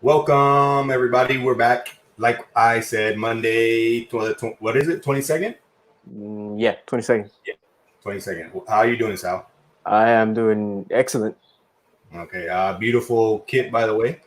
Welcome, everybody. We're back. Like I said, Monday, what is it, 22nd? Yeah, 22nd. Yeah, 22nd. How are you doing, Sal? I am doing excellent. Okay, beautiful kit, by the way.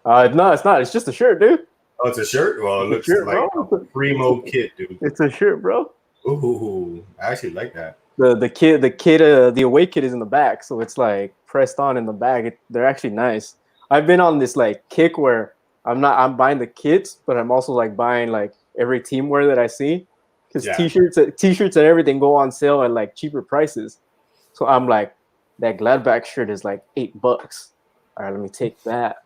No, it's not. It's just a shirt, dude. Oh, it's a shirt? Well, it It's a looks shirt, like bro. a primo kit, dude. It's a shirt, bro. Ooh, I actually like that. The away kit is in the back, so it's like pressed on in the back. They're actually nice. I've been on this like kick where I'm buying the kits, but I'm also like buying like every team wear that I see because Yeah. t-shirts and everything go on sale at like cheaper prices. So I'm like, that Gladbach shirt is like $8. All right, let me take that.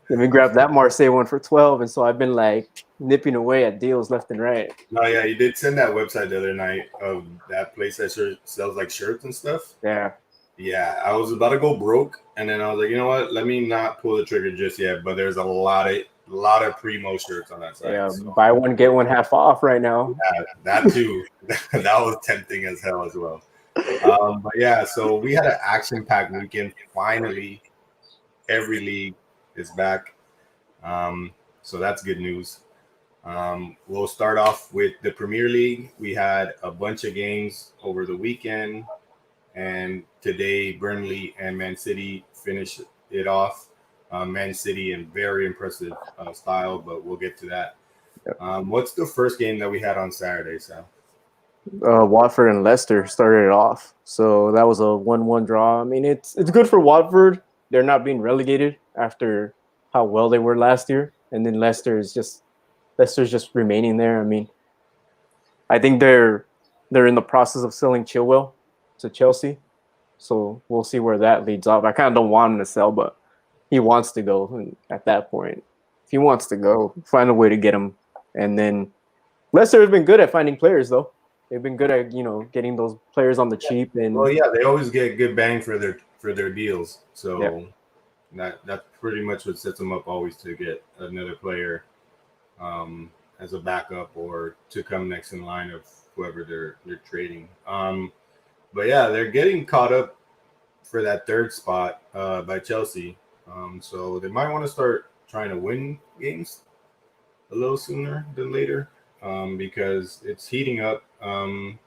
Let me grab that Marseille one for 12. And so I've been like nipping away at deals left and right. Oh, yeah, you did send that website the other night of that place that sells like shirts and stuff. Yeah. Yeah, I was about to go broke, and then I was like, you know what? Let me not pull the trigger just yet. But there's a lot of primo shirts on that site. Yeah. So Buy one, get one half off right now. yeah, that too. That was tempting as hell as well. But yeah, so we had an action-packed weekend. Finally, every league is back. So that's good news. We'll start off with the Premier League. We had a bunch of games over the weekend, and today Burnley and Man City finished it off. Man City in very impressive style, but we'll get to that. What's the first game that we had on Saturday, Sal? Watford and Leicester started it off. So that was a 1-1 draw. I mean, it's good for Watford. They're not being relegated after how well they were last year. And then Leicester's just remaining there. I mean, I think they're in the process of selling Chilwell to Chelsea. So we'll see where that leads off. I kind of don't want him to sell, but he wants to go. And at that point, if he wants to go, find a way to get him. And then Leicester has been good at finding players, though. They've been good at getting those players on the cheap. And Well, yeah, they always get good bang for their deals. So that's pretty much what sets them up always to get another player as a backup or to come next in line of whoever they're trading. But yeah, they're getting caught up for that third spot by Chelsea. So they might want to start trying to win games a little sooner than later because it's heating up. I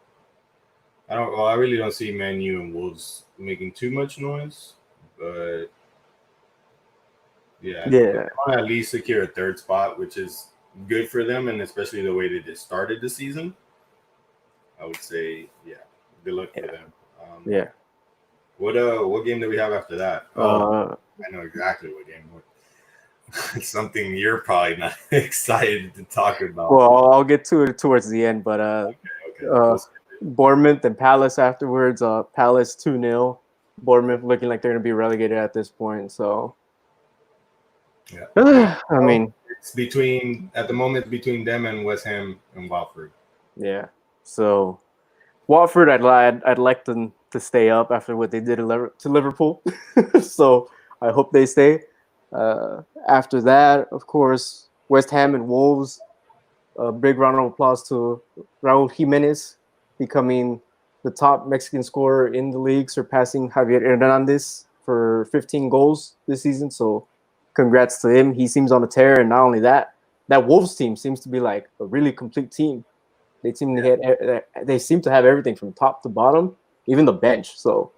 really don't see Man U and Wolves making too much noise, but yeah, they want to at least secure a third spot, which is good for them, and especially the way they just started the season. I would say, yeah, good luck for them. What game do we have after that? I know exactly what game. It's something you're probably not excited to talk about. Well, I'll get to it towards the end, but Okay. Bournemouth and Palace afterwards. Palace 2-0. Bournemouth looking like they're going to be relegated at this point. So, yeah, I mean, it's at the moment between them and West Ham and Watford. Yeah. So, Watford, I'd like them to stay up after what they did to Liverpool. So I hope they stay. After that, of course, West Ham and Wolves. A big round of applause to Raul Jimenez becoming the top Mexican scorer in the league, surpassing Javier Hernandez for 15 goals this season. So congrats to him. He seems on a tear. And not only that, that Wolves team seems to be like a really complete team. They seem to have everything from top to bottom, even the bench. So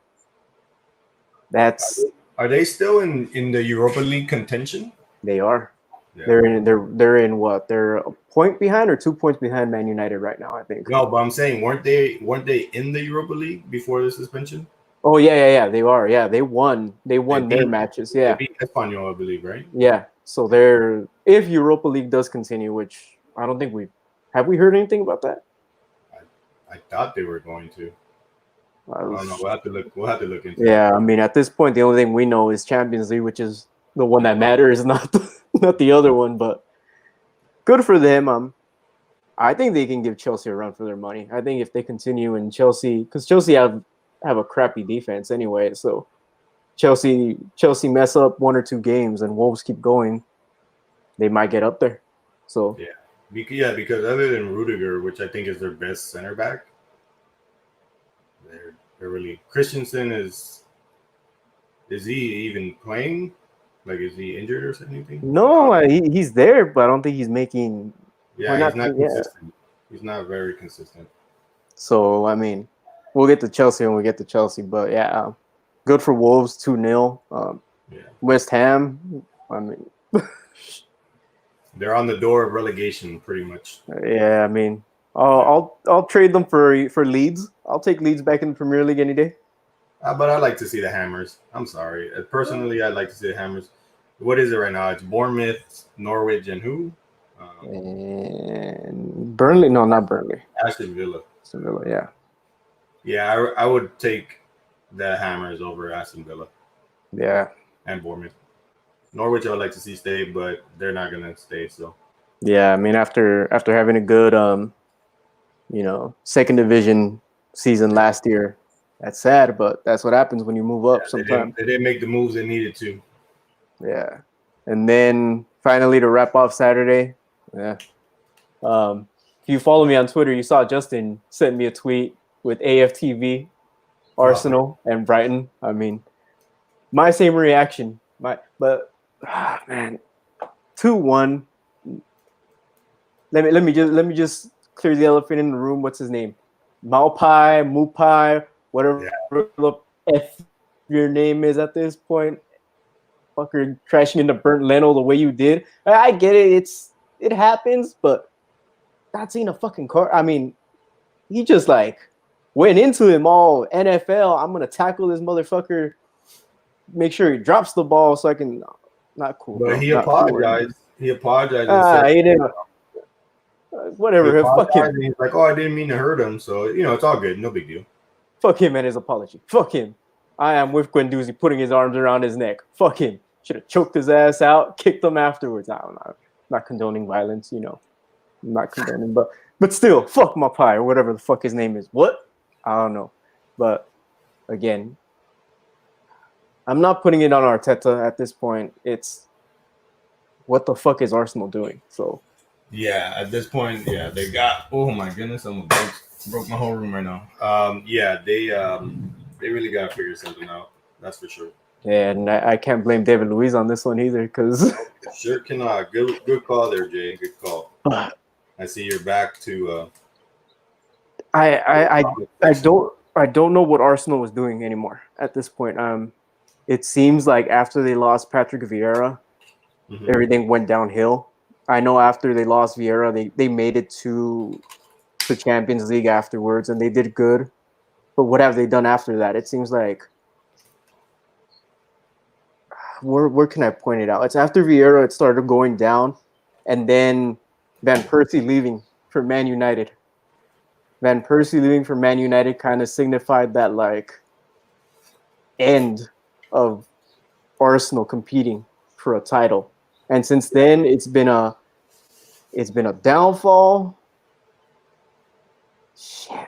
Are they still in the Europa League contention? They are. Yeah. They're in what? They're a point behind or 2 points behind Man United right now, I think. No, but I'm saying weren't they in the Europa League before the suspension? Oh yeah, they are. Yeah, they won their matches. Yeah. They beat Espanyol, I believe, right? Yeah. So if Europa League does continue, which I don't think have we heard anything about that? I thought they were going to. I don't know. We'll have to look into it. Yeah, I mean, at this point, the only thing we know is Champions League, which is the one that matters, not the other one. But good for them. I think they can give Chelsea a run for their money. I think if they continue in Chelsea, because Chelsea have a crappy defense anyway, so Chelsea mess up 1 or 2 games and Wolves keep going, they might get up there. So because other than Rudiger, which I think is their best center back, they're really Christensen is he even playing? Like, is he injured or anything? No, he's there, but I don't think he's making. We're Yeah, not. he's not Yeah. consistent. He's not very consistent. So I mean, we'll get to Chelsea when we get to Chelsea, but yeah, good for Wolves 2-0. Yeah, West Ham. I mean, they're on the door of relegation, pretty much. yeah. I mean, I'll trade them for Leeds. I'll take Leeds back in the Premier League any day. But I like to see the Hammers. I'm sorry. Personally, I like to see the Hammers. What is it right now? It's Bournemouth, Norwich, and who? And Burnley? No, not Burnley. Aston Villa. Aston Villa, yeah. Yeah, I would take the Hammers over Aston Villa. Yeah. And Bournemouth. Norwich, I would like to see stay, but they're not gonna stay. So. Yeah, I mean, after having a good second division season last year, that's sad, but that's what happens when you move up. Sometimes they didn't make the moves they needed to. Yeah, and then finally to wrap off Saturday, yeah. If you follow me on Twitter, you saw Justin sent me a tweet with AFTV, Arsenal, and Brighton. I mean, my same reaction. Man, 2-1. Let me just clear the elephant in the room. What's his name? Mupai, whatever the F your name is at this point. Fucker crashing into burnt Leno the way you did. I get it. It happens, but that's in a fucking car. I mean, he just like went into him all NFL. I'm gonna tackle this motherfucker. Make sure he drops the ball so I can. Not cool. But bro. he Not apologized. Cool. He apologized. He didn't. Whatever. Fuck him. He's like, I didn't mean to hurt him. So it's all good. No big deal. Fuck him and his apology. Fuck him. I am with Guendouzi putting his arms around his neck. Fuck him. Should have choked his ass out, kicked him afterwards. I'm not condoning violence, I'm not condoning, but still, fuck my pie or whatever the fuck his name is. What? I don't know. But again, I'm not putting it on Arteta at this point. It's what the fuck is Arsenal doing? So yeah, at this point, yeah, they got. Oh my goodness, I broke my whole room right now. They really got to figure something out. That's for sure. Yeah, and I can't blame David Luiz on this one either, because sure cannot. Good call there, Jay. Good call. I see you're back to. I don't know what Arsenal was doing anymore at this point. It seems like after they lost Patrick Vieira, everything went downhill. I know after they lost Vieira, they made it to the Champions League afterwards, and they did good. But what have they done after that? It seems like where can I point it out? It's after Vieira, it started going down, and then Van Persie leaving for Man United. Van Persie leaving for Man United kind of signified that like end of Arsenal competing for a title. And since then, it's been a downfall. Shit,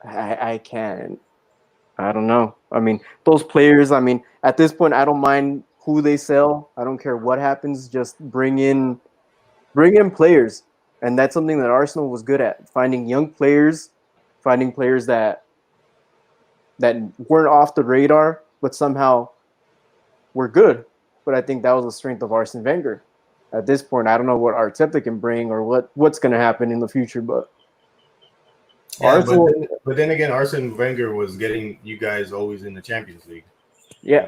man, I can't. I don't know. I mean, those players. I mean, at this point, I don't mind who they sell. I don't care what happens. Just bring in players, and that's something that Arsenal was good at: finding young players, finding players that weren't off the radar, but somehow were good. But I think that was the strength of Arsene Wenger. At this point, I don't know what Arteta can bring or what's going to happen in the future, but. Yeah, but then again, Arsene Wenger was getting you guys always in the Champions League. Yeah,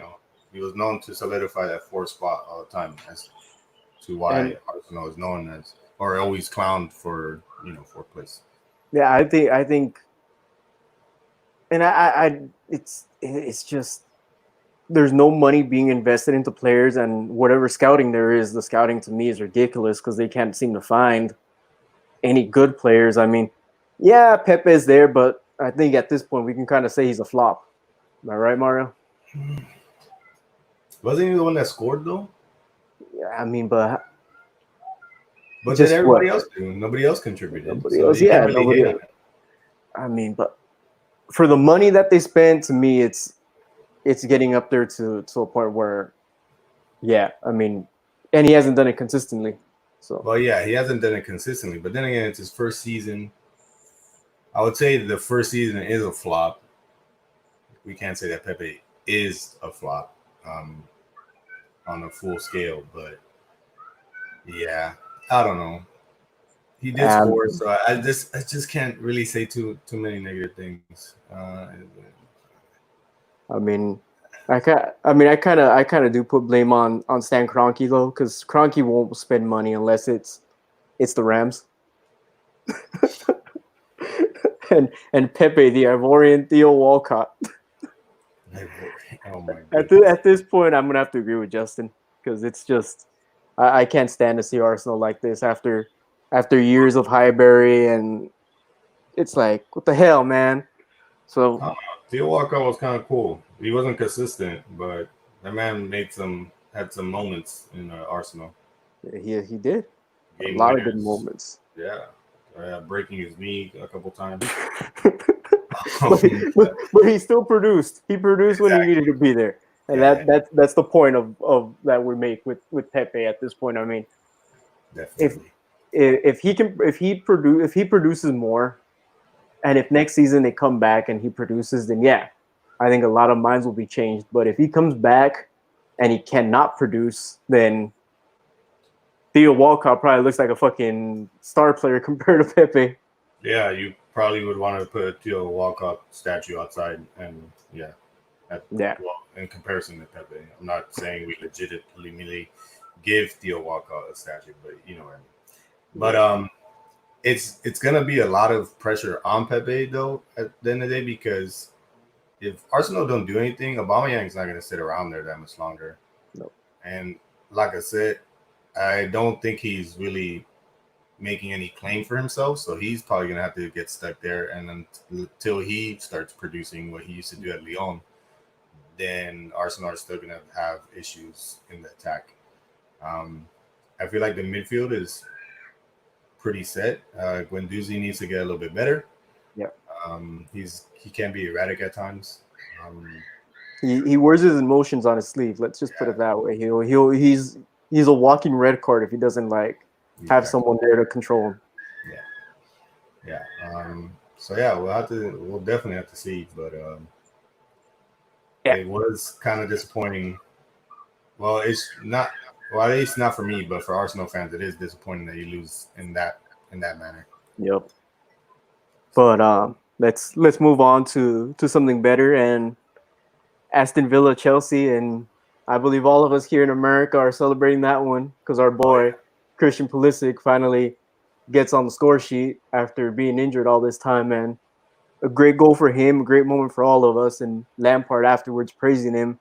he was known to solidify that fourth spot all the time. As to why Arsenal is known as, or always clowned for fourth place. Yeah, I think, and it's just there's no money being invested into players, and whatever scouting there is, the scouting to me is ridiculous because they can't seem to find any good players. I mean. Yeah, Pepe's there, but I think at this point we can kind of say he's a flop. Am I right, Mario? Wasn't he the one that scored though? Yeah, I mean, but then everybody else did. Nobody else contributed. Nobody else. I mean, but for the money that they spent, to me, it's getting up there to a point where, yeah, I mean, and he hasn't done it consistently. So. Well, yeah, he hasn't done it consistently, but then again, it's his first season. I would say the first season is a flop. We can't say that Pepe is a flop. on a full scale. But yeah, I don't know. He did Um, score, so I just can't really say too many negative things. I mean, I kind of do put blame on Stan Kroenke though, because Kroenke won't spend money unless it's the Rams. and Pepe, the Ivorian Theo Walcott. Oh my At goodness. this point, I'm gonna have to agree with Justin because it's just I can't stand to see Arsenal like this after years of Highbury, and it's like what the hell, man. So Theo Walker was kind of cool. He wasn't consistent, but that man had some moments in Arsenal. he did a Game lot of good winners. moments. Yeah. Breaking his knee a couple times. but he still produced. He produced when he needed to be there, and Yeah, that's the point of that we make with Pepe at this point. I mean, if definitely. if he produces more, and if next season they come back and he produces, then yeah, I think a lot of minds will be changed. But if he comes back and he cannot produce, then Theo Walcott probably looks like a fucking star player compared to Pepe. Yeah, you probably would want to put a Theo Walcott statue outside, and yeah, Yeah, well, in comparison to Pepe, I'm not saying we legitimately give Theo Walcott a statue, but you know what I mean. But it's gonna be a lot of pressure on Pepe though at the end of the day, because if Arsenal don't do anything, Aubameyang's not gonna sit around there that much longer. no. And like I said, I don't think he's really making any claim for himself, so he's probably gonna have to get stuck there, and then until he starts producing what he used to do at Lyon, then Arsenal are still gonna have issues in the attack. Um, I feel like the midfield is pretty set. Guendouzi needs to get a little bit better. Yeah. He can be erratic at times. Um, He wears his emotions on his sleeve. Let's just put yeah, it that way. He's a walking red card if he doesn't like have exactly. someone there to control him. Yeah, yeah. So yeah, we'll definitely have to see, but Yeah. it was kind of disappointing. Well, it's not. Well, at least not for me, but for Arsenal fans, it is disappointing that you lose in that manner. Yep. But let's move on to something better, and Aston Villa Chelsea, and I believe all of us here in America are celebrating that one because our Oh boy Christian Pulisic finally gets on the score sheet after being injured all this time, and a great goal for him, a great moment for all of us, and Lampard afterwards praising him,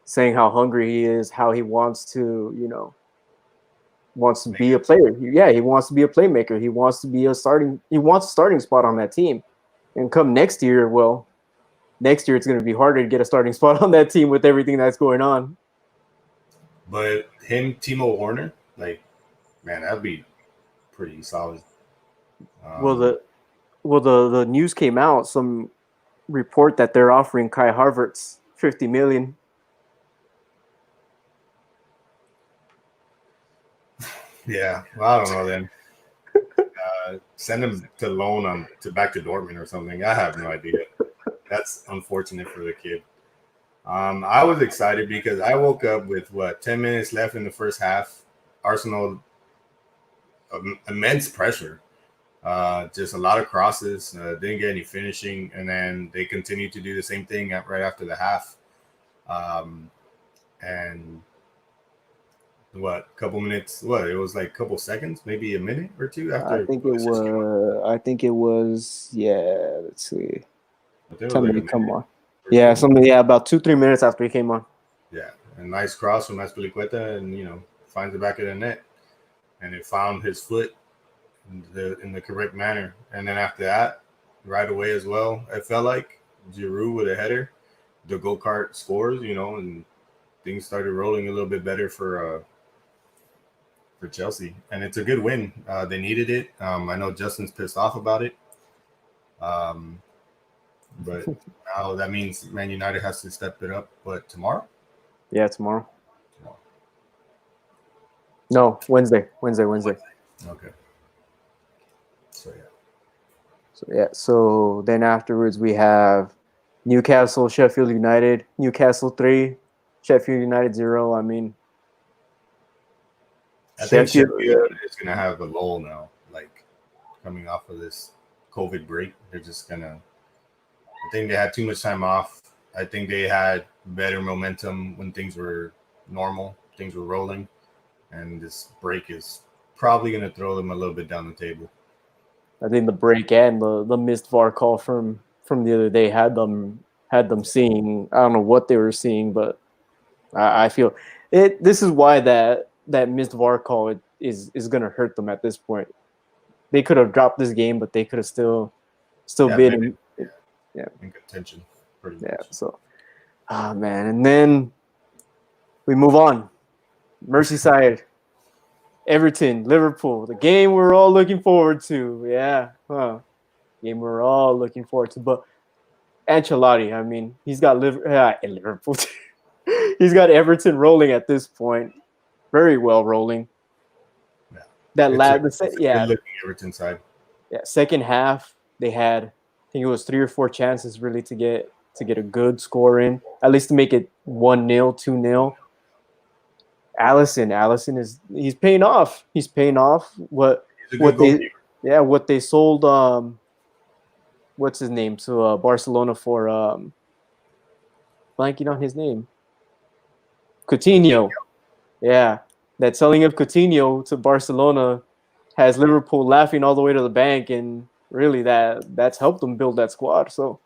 saying how hungry he is, how he wants to, wants to be a player. Yeah, he wants to be a playmaker. He wants to be he wants a starting spot on that team. And come next year, well, next year it's going to be harder to get a starting spot on that team with everything that's going on. but him, Timo Werner, like man, that'd be pretty solid. Well, Um, the news came out, some report that they're offering Kai Havertz 50 million. yeah, well, I don't know then. Send him to loan on to back to Dortmund or something. I have no idea. That's unfortunate for the kid. I was excited because I woke up with 10 minutes left in the first half. Arsenal immense pressure, just a lot of crosses. Didn't get any finishing, and then they continued to do the same thing right after the half. And couple minutes? It was like a couple seconds, maybe a minute or two after Pulisic came on. I think it was. Yeah. Let's see. I think it was Tell like me a to come minute on. or Yeah, two. something. Yeah, about 2-3 minutes after he came on. Yeah, a nice cross from Azpilicueta, and finds the back of the net, and it found his foot in the correct manner. And then after that, right away as well, it felt like Giroud with a header, the go kart scores, and things started rolling a little bit better for Chelsea, and it's a good win. They needed it. I know Justin's pissed off about it, but now that means Man United has to step it up. But tomorrow? Yeah, tomorrow. Tomorrow. No, Wednesday. Wednesday. Okay. So yeah. So then afterwards we have Newcastle, Sheffield United. Newcastle 3, Sheffield United 0. I mean, I think Sheffield, Sheffield is gonna have a lull now, like coming off of this COVID break. They're just gonna. I think they had too much time off. I think they had better momentum when things were normal, things were rolling, and this break is probably gonna throw them a little bit down the table. I think the break and the missed VAR call from the other day had them seeing. I don't know what they were seeing, but I feel it. This is why that missed VAR call is going to hurt them at this point. They could have dropped this game, but they could have still Yeah, been maybe yeah. in contention, pretty Yeah. much. So, man, and then we move on. Merseyside, Everton, Liverpool, the game we're all looking forward to. Yeah, game we're all looking forward to. But Ancelotti, I mean, he's got Liverpool. He's got Everton rolling at this point, very well rolling. Yeah, That it's a good looking Everton side. Yeah. Second half, they had, I think it was 3 or 4 chances really to get a good score in, at least to make it 1-0, 2-0. Allison he's paying off. He's paying off what He's a good goalkeeper. what they sold what's his name to Barcelona for blanking on his name. Coutinho. Yeah. That selling of Coutinho to Barcelona has Liverpool laughing all the way to the bank, and really that's helped them build that squad. So,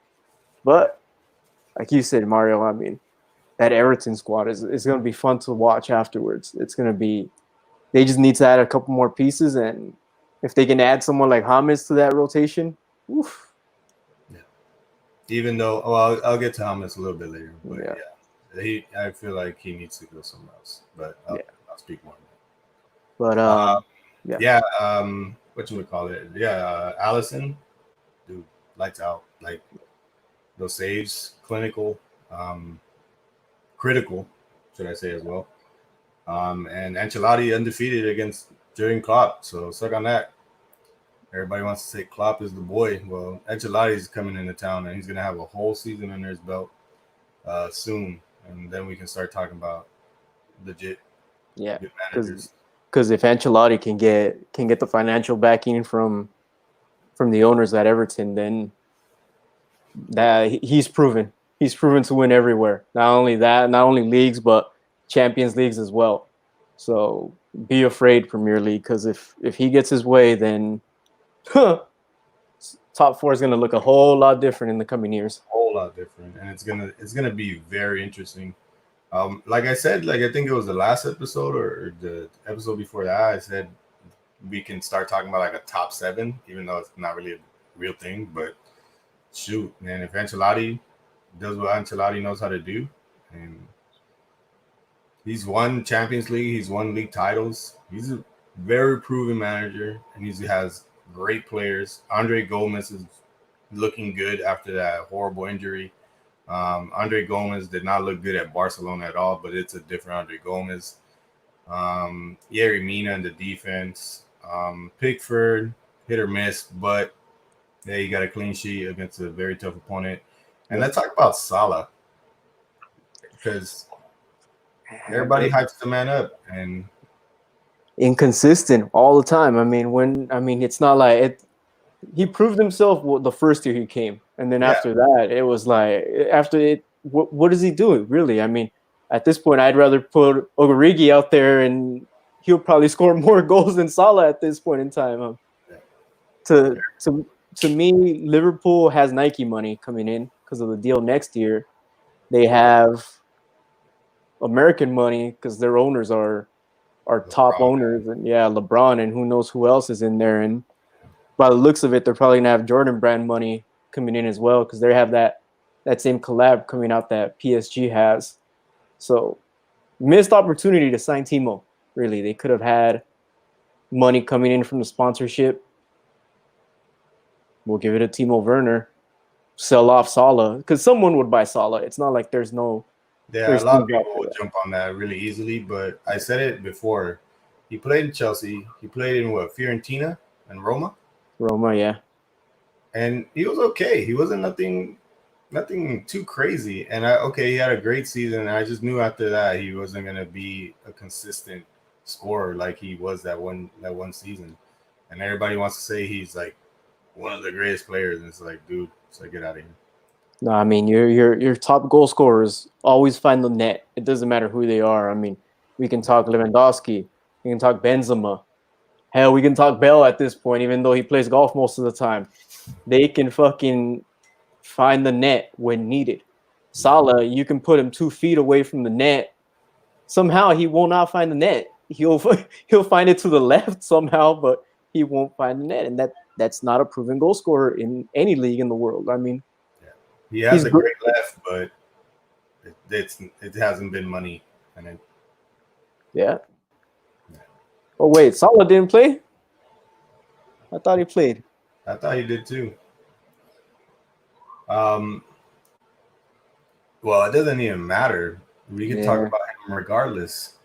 but like you said, Mario, I mean, that Everton squad is going to be fun to watch afterwards. It's going to be, they just need to add a couple more pieces, and if they can add someone like James to that rotation, oof. Yeah. Even though, I'll get to James a little bit later, but I feel like he needs to go somewhere else. But I'll speak more. But what you would call it? Yeah, Allison, dude, lights out. Like those saves, clinical, critical, should I say as well. And Ancelotti undefeated against Jurgen Klopp, so suck on that. Everybody wants to say Klopp is the boy. Well, Ancelotti is coming into town, and he's gonna have a whole season under his belt soon, and then we can start talking about legit good managers. Because if Ancelotti can get the financial backing from the owners at Everton, then that he's proven to win everywhere. Not only leagues, but Champions Leagues as well. So be afraid, Premier League, because if he gets his way, then top 4 is going to look a whole lot different in the coming years. A whole lot different, and it's gonna be very interesting. Like I said, like I think it was the last episode or the episode before that, I said we can start talking about like a top 7, even though it's not really a real thing. But shoot, man, if Ancelotti does what Ancelotti knows how to do, and he's won Champions League, he's won league titles, he's a very proven manager, and he has great players. Andre Gomez is looking good after that horrible injury. Andre Gomez did not look good at Barcelona at all, but it's a different Andre Gomez. Yerry Mina in the defense. Pickford, hit or miss, but he got a clean sheet against a very tough opponent. And let's talk about Salah, because everybody hypes the man up and inconsistent all the time. I mean, it's not like it. He proved himself the first year he came, and then after that, it was like what is he doing really? I mean, at this point, I'd rather put Origi out there, and he'll probably score more goals than Salah at this point in time. To me, Liverpool has Nike money coming in because of the deal next year. They have American money because their owners are top owners, and LeBron, and who knows who else is in there. And by the looks of it, they're probably gonna have Jordan brand money coming in as well because they have that same collab coming out that PSG has. So missed opportunity to sign Timo. Really, they could have had money coming in from the sponsorship. We'll give it to Timo Werner. Sell off Salah because someone would buy Salah. It's not like there's no. Yeah, a lot of people would jump on that really easily, but I said it before. He played in Chelsea. He played in Fiorentina and Roma. Roma, yeah. And he was okay. He wasn't nothing too crazy. And he had a great season. And I just knew after that he wasn't going to be a consistent scorer like he was that one season, and everybody wants to say he's like one of the greatest players, and it's like, dude, it's like, get out of here. No, I mean your top goal scorers always find the net. It doesn't matter who they are. I mean, we can talk Lewandowski, we can talk Benzema. Hell, we can talk Bell at this point, even though he plays golf most of the time. They can fucking find the net when needed. Salah, you can put him 2 feet away from the net. Somehow he will not find the net. He'll find it to the left somehow, but he won't find the net, and that's not a proven goal scorer in any league in the world. I mean, Yeah. He has a great left, but it hasn't been money. And it, yeah. Oh wait, Salah didn't play? I thought he played. I thought he did too. Well, it doesn't even matter. We can talk about him regardless.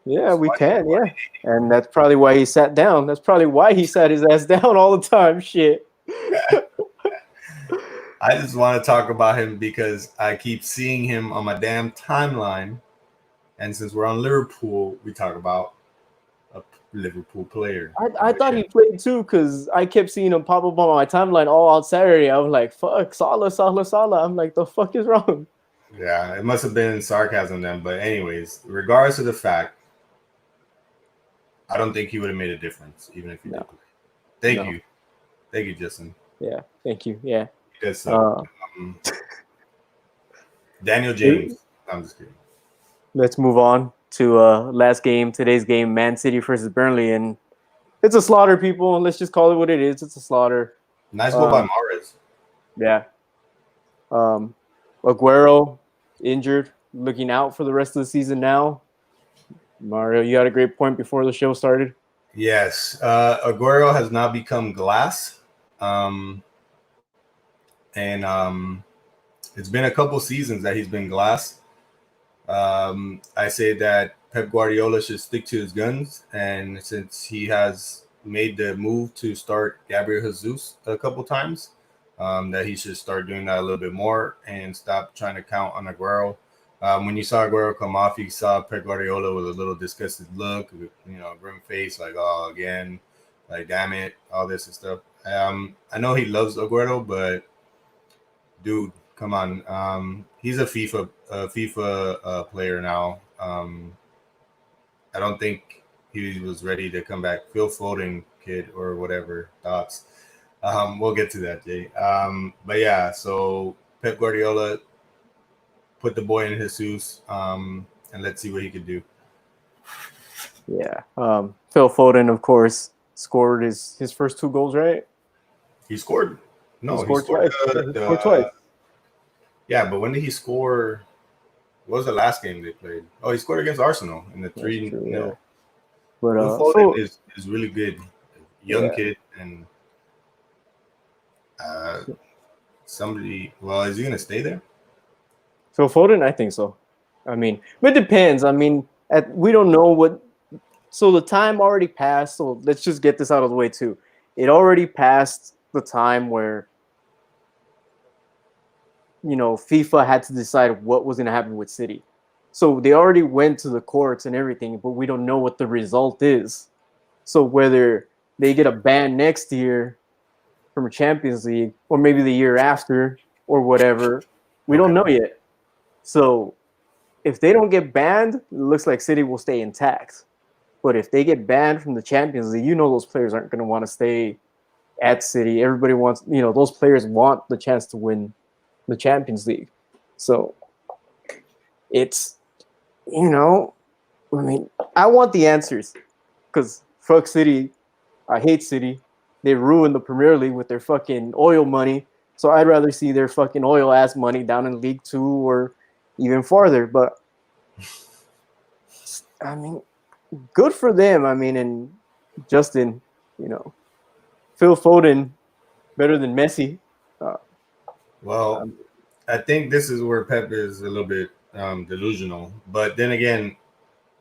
Yeah, we can, yeah. And that's probably why he sat down. That's probably why he sat his ass down all the time. Shit. I just want to talk about him because I keep seeing him on my damn timeline. And since we're on Liverpool, we talk about a Liverpool player. I thought he played too because I kept seeing him pop up on my timeline all on Saturday. I was like, fuck, Salah. I'm like, the fuck is wrong? Yeah, it must have been sarcasm then. But anyways, regardless of the fact, I don't think he would have made a difference, even if he did play. Thank you. Thank you, Justin. Yeah, thank you. Yeah. Because Daniel James. I'm just kidding. Let's move on to last game, today's game, Man City versus Burnley. And it's a slaughter, people. Let's just call it what it is. It's a slaughter. Nice goal by Mahrez. Yeah. Aguero injured, looking out for the rest of the season now. Mario, you had a great point before the show started. Yes. Aguero has now become glass. And it's been a couple seasons that he's been glass. I say that Pep Guardiola should stick to his guns. And since he has made the move to start Gabriel Jesus a couple times, that he should start doing that a little bit more and stop trying to count on Aguero. When you saw Aguero come off, you saw Pep Guardiola with a little disgusted look, grim face, like, oh, again, like, damn it, all this and stuff. I know he loves Aguero, but dude, come on. He's a FIFA player now. I don't think he was ready to come back. Phil Foden, kid, or whatever, thoughts. We'll get to that, Jay. But yeah, so Pep Guardiola put the boy in Jesus, and let's see what he could do. Yeah. Phil Foden, of course, scored his first 2 goals, right? He scored. No, he scored twice. He scored twice. Yeah, but when did he score? What was the last game they played? Oh, he scored against Arsenal in the 3-0. Yeah. But Phil Foden is really good. Young kid, and somebody. Well, is he gonna stay there? Phil Foden, I think so. I mean, but it depends. I mean, we don't know what. So the time already passed. So let's just get this out of the way too. It already passed the time where FIFA had to decide what was going to happen with City. So they already went to the courts and everything, but we don't know what the result is. So whether they get a ban next year from a Champions League, or maybe the year after, or whatever, we don't know yet. So if they don't get banned, it looks like City will stay intact. But if they get banned from the Champions League, those players aren't going to want to stay at City. Everybody wants, those players want the chance to win the Champions League. So it's, I mean, I want the answers because fuck City. I hate City. They ruined the Premier League with their fucking oil money. So I'd rather see their fucking oil ass money down in League 2 or even farther. But I mean, good for them. I mean, and Justin, Phil Foden, better than Messi. Well, I think this is where Pep is a little bit delusional. But then again,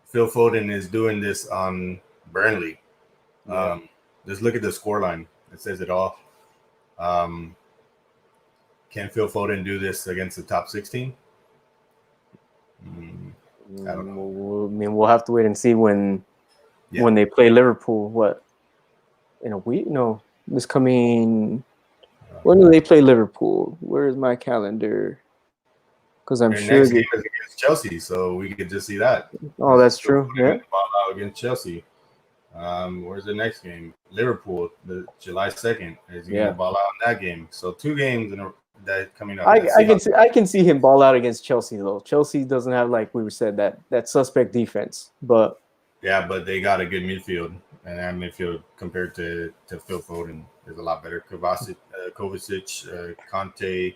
Phil Foden is doing this on Burnley. Just look at the scoreline. It says it all. Can Phil Foden do this against the top 16? I don't know. I mean, we'll have to wait and see when when they play Liverpool. What, in a week? No, this coming. When do they play Liverpool? Where is my calendar? Because I'm Their sure. next game is against Chelsea, so we could just see that. Oh, that's true. Yeah. Ball out against Chelsea. Where's the next game? Liverpool, the July 2nd. Is he gonna ball out in that game? So 2 games that coming up. I can see him ball out against Chelsea though. Chelsea doesn't have, like we said, that suspect defense, but yeah, but they got a good midfield, and that midfield compared to Phil Foden is a lot better. Kovacic, Conte,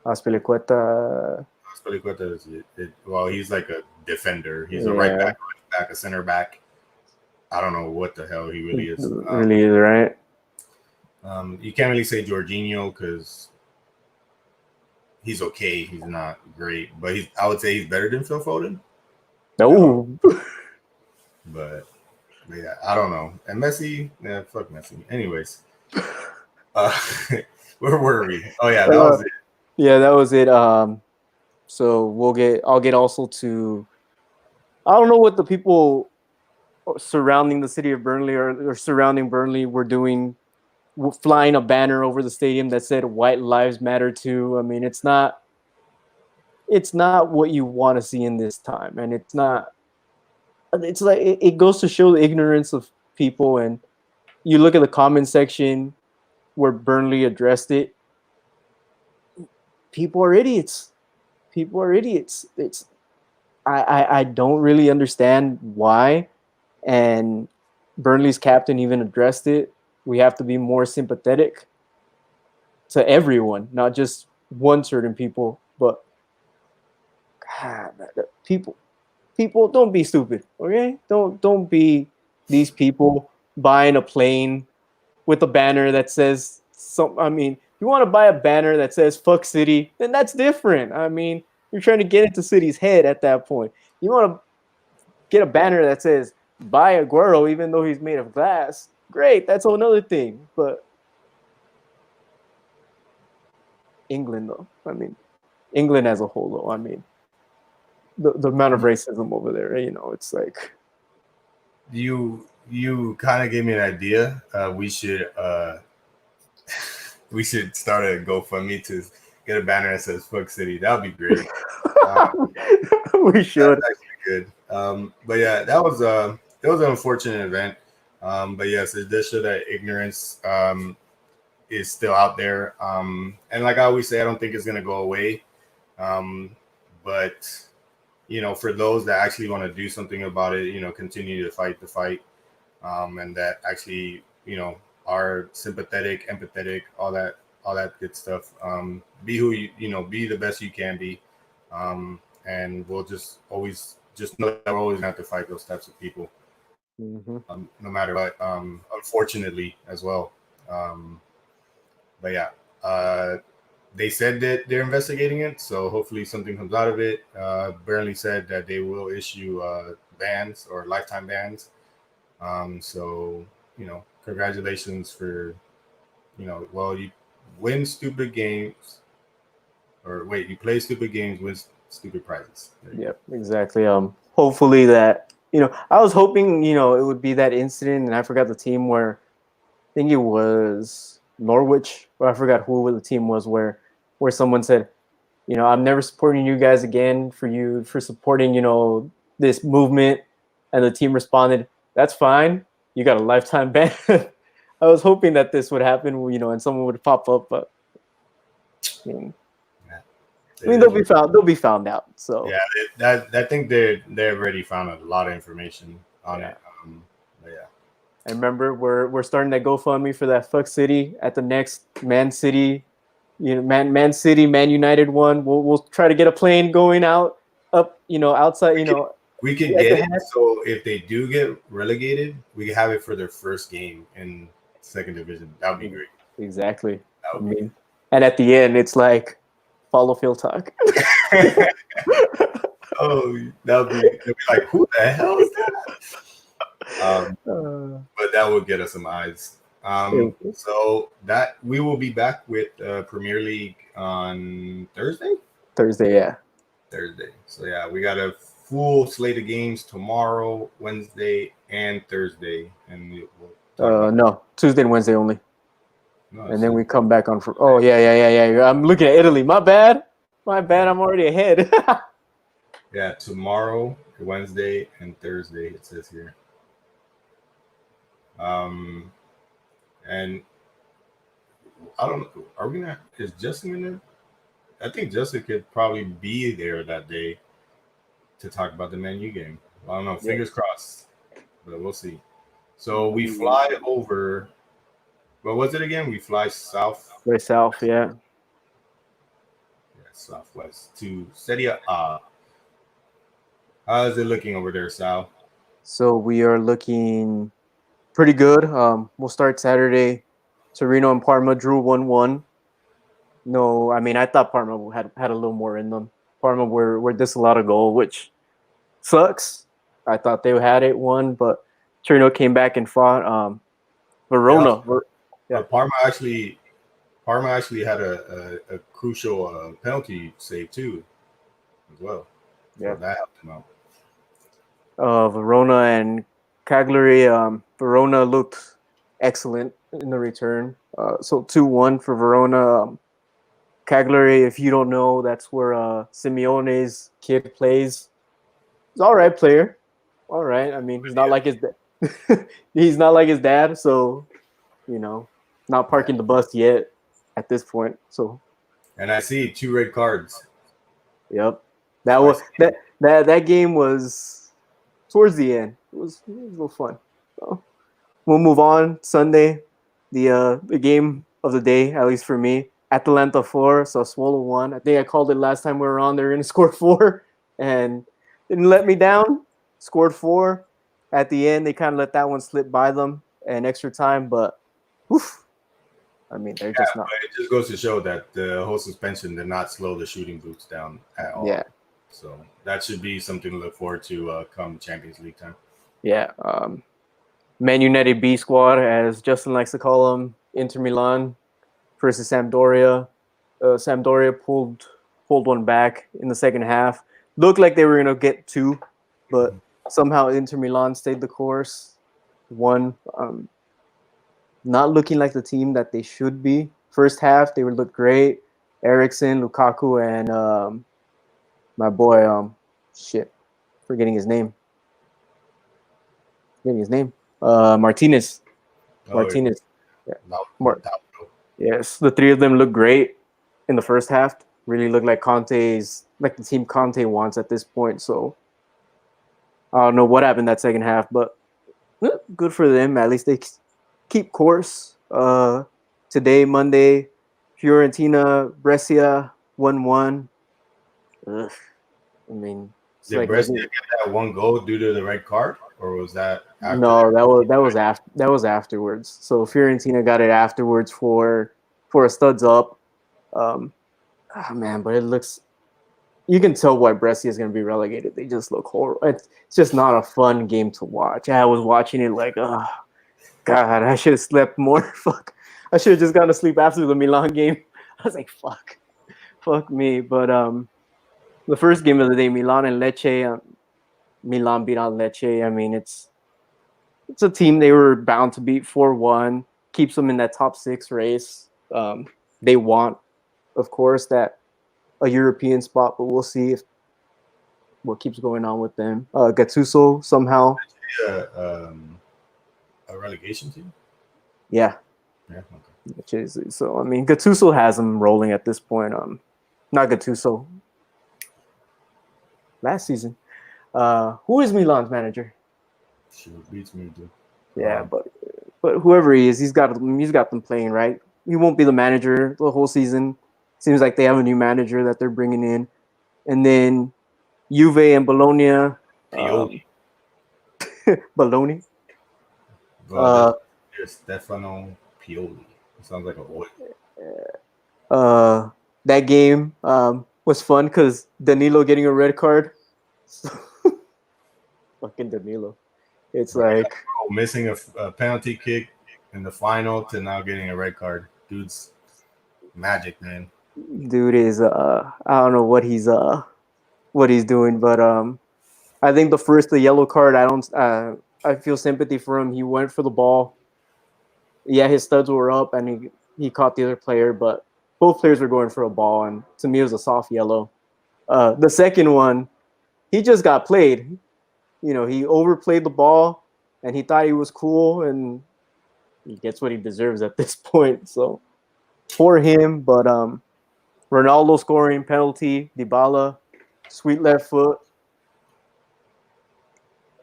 Azpilicueta. Azpilicueta is well, he's like a defender. He's a right back, a center back. I don't know what the hell he really is. Really is, right? You can't really say Jorginho because he's okay. He's not great, but I would say he's better than Phil Foden. No. But yeah, I don't know. And Messi, yeah, fuck Messi. Anyways, where were we? Oh yeah, that was it. Yeah, that was it. So I'll get also to. I don't know what the people surrounding the city of Burnley or surrounding Burnley were doing, flying a banner over the stadium that said "White Lives Matter" too. I mean, it's not what you want to see in this time, and it's not. It's like it goes to show the ignorance of people, and you look at the comment section where Burnley addressed it. People are idiots. It's I don't really understand why, and Burnley's captain even addressed it. We have to be more sympathetic to everyone, not just one certain people, but God, people, don't be stupid, okay? Don't be these people buying a plane with a banner that says some. I mean, you want to buy a banner that says "fuck City," then that's different. I mean, you're trying to get into City's head at that point. You want to get a banner that says "buy Aguero," even though he's made of glass. Great, that's another thing. But England, though, I mean, England as a whole, though, I mean, the amount of racism over there, it's like you kind of gave me an idea. We should start a GoFundMe to get a banner that says "Fuck City." That would be great. We should. That's actually good. But yeah, that was an unfortunate event. But yes, it does show that ignorance is still out there. And like I always say, I don't think it's gonna go away. But for those that actually want to do something about it, continue to fight the fight, and that actually, are sympathetic, empathetic, all that good stuff. Be who be the best you can be. And we'll just always know that we're always gonna have to fight those types of people, no matter what. Unfortunately, as well. But yeah, they said that they're investigating it, so hopefully something comes out of it. Burnley said that they will issue bans or lifetime bans. So congratulations for well, you win stupid games, or wait, you play stupid games, win stupid prizes. Yep, exactly. Hopefully that I was hoping it would be that incident, and I forgot the team where I think it was Norwich, or I forgot who the team was where someone said, I'm never supporting you guys again for supporting this movement, and the team responded, that's fine, you got a lifetime ban. I was hoping that this would happen, and someone would pop up, but they'll be found out. So yeah, I think they've already found a lot of information on it. But yeah, I remember we're starting that GoFundMe for that "fuck City" at the next Man City, Man City, Man United one. We'll try to get a plane going up, outside, We can get it. So if they do get relegated, we can have it for their first game in second division. That would be great. Exactly. I mean, and at the end, it's like, follow FieldTalk. Oh, they'll be like, who the hell is that? But that will get us some eyes. So that we will be back with Premier League on Thursday. Yeah. Thursday. So yeah, we got a full slate of games tomorrow, Wednesday, and Thursday, and we'll talk about. No, Tuesday and Wednesday only, No, and then we come back on. Oh yeah. I'm looking at Italy. My bad. I'm already ahead. Yeah, tomorrow, Wednesday, and Thursday. It says here. And I don't know. Are we gonna? Is Justin in there? I think Justin could probably be there that day to talk about the Man U game. I don't know. Fingers crossed, but we'll see. So we fly over. What was it again? We fly south. Way south, yeah. Yeah, southwest to Serie A. How is it looking over there, Sal? So we are looking pretty good. We'll start Saturday. Torino and Parma drew 1-1. No, I mean I thought Parma had a little more in them. Parma were disallowed a goal, which sucks. I thought they had it won, but Torino came back and fought. Verona. Parma actually had a crucial penalty save too, as well. So that helped them out. Verona and Cagliari. Verona looked excellent in the return. So 2-1 for Verona. Cagliari, if you don't know, that's where Simeone's kid plays. He's all right player. All right. I mean, he's not like his he's not like his dad, so not parking the bus yet at this point. So and I see 2 red cards. Yep. That game was towards the end. It was a little fun. So we'll move on. Sunday, the game of the day, at least for me. Atalanta 4, Sassuolo 1. I think I called it last time we were on. They were going to score 4 and didn't let me down. Scored 4. At the end, they kind of let that one slip by them in extra time. But, I mean, they're just not. It just goes to show that the whole suspension did not slow the shooting boots down at all. Yeah. So that should be something to look forward to come Champions League time. Yeah. Man United B squad, as Justin likes to call them, Inter Milan versus Sampdoria. Sampdoria pulled one back in the second half. Looked like they were going to get 2, but somehow Inter Milan stayed the course. Won. Not looking like the team that they should be. First half, they would look great. Eriksen, Lukaku, and my boy, forgetting his name. Martinez. Martinez. Yeah. Yes, the 3 of them look great in the first half. Really look like the team Conte wants at this point. So I don't know what happened that second half, but good for them. At least they keep course. Today, Monday, Fiorentina, Brescia 1-1. I mean, did Brescia get that 1 goal due to the red card, or was that after? No, that was afterwards. So Fiorentina got it afterwards for a studs up. But it looks. You can tell why Brescia is going to be relegated. They just look horrible. It's just not a fun game to watch. I was watching it like, oh, God, I should have slept more. Fuck. I should have just gone to sleep after the Milan game. I was like, fuck me. But the first game of the day, Milan and Lecce. Milan beat out Lecce. I mean, it's a team they were bound to beat 4-1. Keeps them in that top 6 race. They want, of course, a European spot, but we'll see what keeps going on with them. Gattuso somehow. A relegation team? Yeah. Okay. So, I mean, Gattuso has them rolling at this point. Not Gattuso. Last season. Who is Milan's manager? Sure, beats me, dude. Yeah, but whoever he is, he's got them playing, right? He won't be the manager the whole season. Seems like they have a new manager that they're bringing in. And then Juve and Bologna. Bologna? Stefano Pioli. It sounds like a boy. That game was fun because Danilo getting a red card. Fucking Danilo. It's like missing a penalty kick in the final to now getting a red card. Dude's magic, man. Dude is I don't know what he's doing, but I think the yellow card. I feel sympathy for him. He went for the ball. Yeah, his studs were up, and he caught the other player, but both players were going for a ball, and to me, it was a soft yellow. The second one, he just got played. He overplayed the ball, and he thought he was cool, and he gets what he deserves at this point. So for him, but Ronaldo scoring penalty, Dybala, sweet left foot,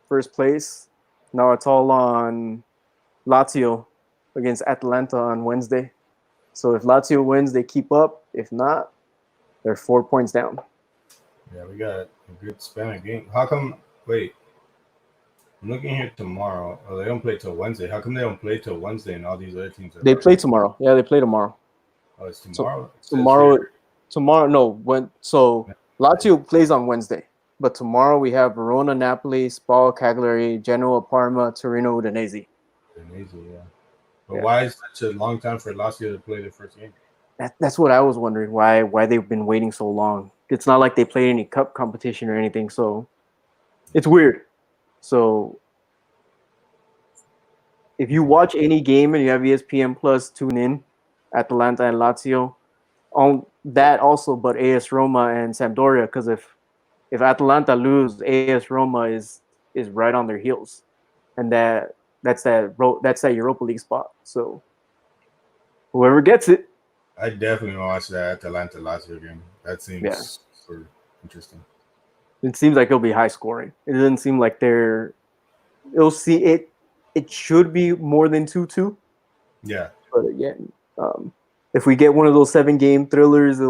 first place. Now it's all on Lazio against Atalanta on Wednesday. So if Lazio wins, they keep up. If not, they're 4 points down. Yeah, we got a good span of game. How come? Wait, I'm looking here tomorrow. Oh, they don't play till Wednesday. How come they don't play till Wednesday and all these other teams are? They play tomorrow. Yeah, they play tomorrow. Oh, it's tomorrow. So tomorrow. No, Lazio plays on Wednesday, but tomorrow we have Verona, Napoli, Spal, Cagliari, Genoa, Parma, Torino, Udinese. Udinese, yeah. But why is such a long time for Lazio to play their first game? That's what I was wondering. Why they've been waiting so long? It's not like they played any cup competition or anything, so it's weird. So if you watch any game and you have ESPN Plus, tune in. Atalanta and Lazio. On that also, but AS Roma and Sampdoria, because if Atalanta lose, AS Roma is right on their heels, and that's that Europa League spot. So whoever gets it, I definitely want to watch that Atalanta Lazio game. That seems sort of interesting. It seems like it'll be high scoring. It doesn't seem like it'll see it. It should be more than 2-2. Yeah. But again, if we get one of those 7-game thrillers,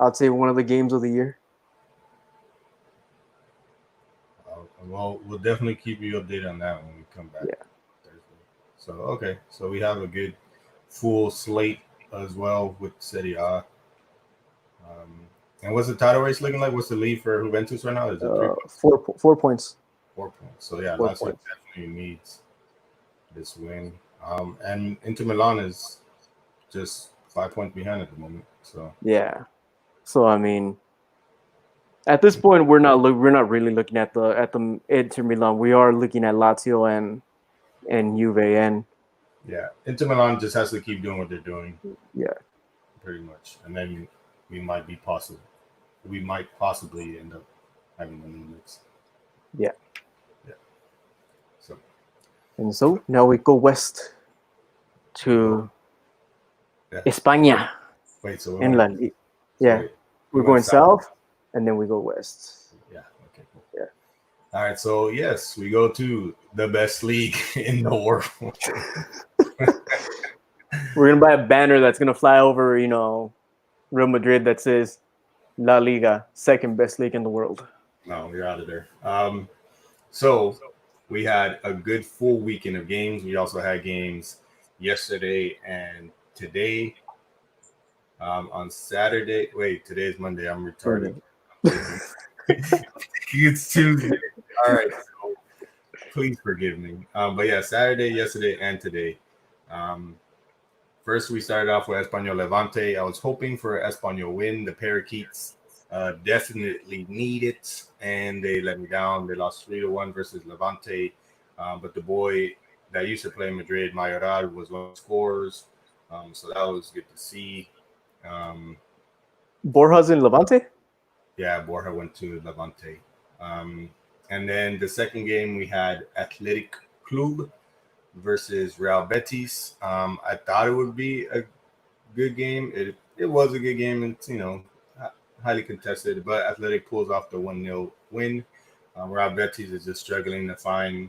I'd say one of the games of the year. Well, we'll definitely keep you updated on that when we come back. Yeah. Thursday. So okay, so we have a good full slate as well with Serie A. And what's the title race looking like? What's the lead for Juventus right now? Is it 3 points? 4 points. 4 points. So yeah, Lazio definitely needs this win. And Inter Milan is just 5 points behind at the moment. So yeah. So I mean, at this point, we're not really looking at the Inter Milan. We are looking at Lazio and Juve, and yeah, Inter Milan just has to keep doing what they're doing. Yeah, pretty much, and then we might possibly end up having them in the mix. Yeah. So now we go west to España. Wait, so Inland. Yeah, we're going south, and then we go west. Yeah. Okay. Cool. Yeah. All right. So yes, we go to the best league in the world. We're gonna buy a banner that's gonna fly over, Real Madrid that says La Liga, second best league in the world. No, you're out of there. So we had a good full weekend of games. We also had games yesterday and today. On Saturday. Wait, today's Monday. I'm retarded. It's Tuesday. All right. So please forgive me. But yeah, Saturday, yesterday, and today. First, we started off with Espanyol Levante. I was hoping for an Espanyol win. The Parakeets definitely need it, and they let me down. They lost 3-1 versus Levante. But the boy that used to play in Madrid, Mayoral, was one of the scorers. So that was good to see. Borja's in Levante? Yeah, Borja went to Levante. And then the second game, we had Athletic Club versus Real Betis. I thought it would be a good game. It was a good game. It's, highly contested, but Athletic pulls off the 1-0 win. Real Betis is just struggling to find